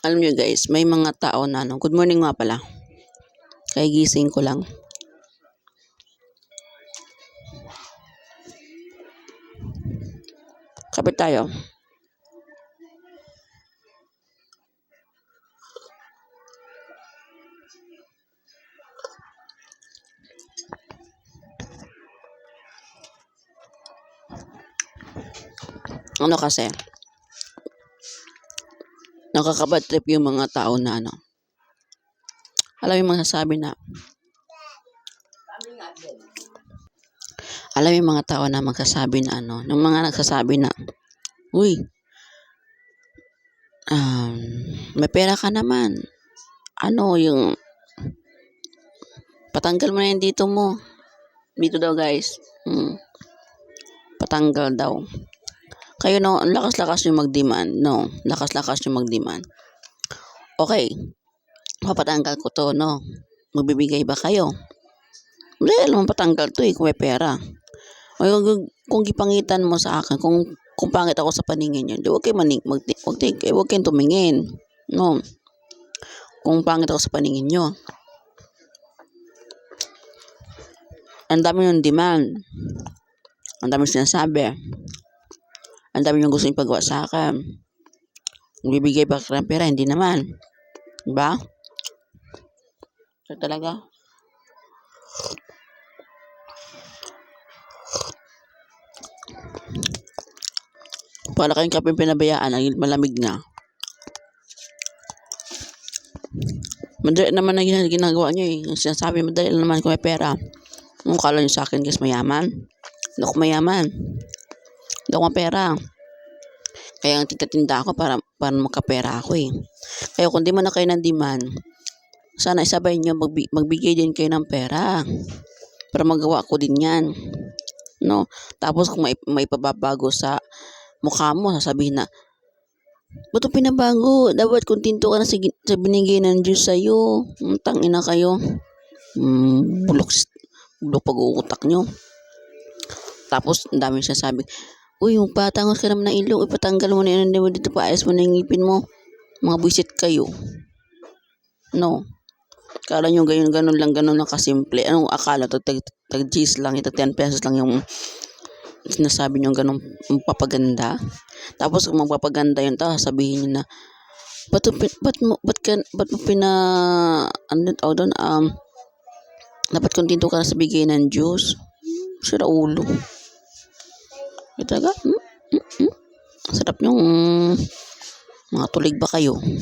Alam niyo guys, may mga tao na good morning nga pala. Kaya gising ko lang. Kapit tayo. Ano kasi, nakakabad trip yung mga tao na alam yung mga sabi na, alam yung mga tao na magsasabi na ng mga nagsasabi na, uy, may pera ka naman. Yung, patanggal mo na yung dito mo. Dito daw guys. Patanggal daw. Kayo ang lakas-lakas yung mag-demand. Lakas-lakas yung mag-demand. Okay. Papatanggal ko to, Magbibigay ba kayo? Wala naman patanggal to kung may pera. O kung gipangitan mo sa akin, kung pangit ako sa paningin nyo, huwag kayong tumingin. Kung pangit ako sa paningin nyo. Ang dami yung demand. Ang dami sinasabi. Ang dami yung gusto ipagawa sa akin. Bibigay ba ka ng pera? Hindi naman. Diba? So talaga. Para kayong kapeng pinabayaan, malamig na. Madali naman na ginagawa nyo Yung sinasabi, madali naman kung may pera. Kung kala nyo sa akin guys, mayaman. Hindi ako mayaman. Hindi ako mapera. Kaya ang tinda ako para makapera ako Kaya kung di man na kayo ng demand, sana isabay nyo, magbigay din kayo ng pera. Para magawa ko din yan. Tapos kung may pababago sa mukha mo, sasabihin na, ba't ito pinabago? Dapat kontento ka na sa binigay ng Diyos sa'yo. Tangina kayo. Bulok pag-uutak nyo. Tapos, ang dami siya sabi, uy, patangos ka naman ng ilong, ipatanggal mo na yun, dito paayos mo na yung ngipin mo. Mga buisit kayo. Kala nyo ganun lang kasimple. Anong akala to? Tag-G's lang, ito 10 pesos lang yung sinasabi nyo ganun papaganda. Tapos kung magpapaganda yun, sabihin nyo na, ba't mo dapat kontento ka na sa bigay ng Diyos. Sira ulo. Talaga? Sarap yung mga tulig ba kayo?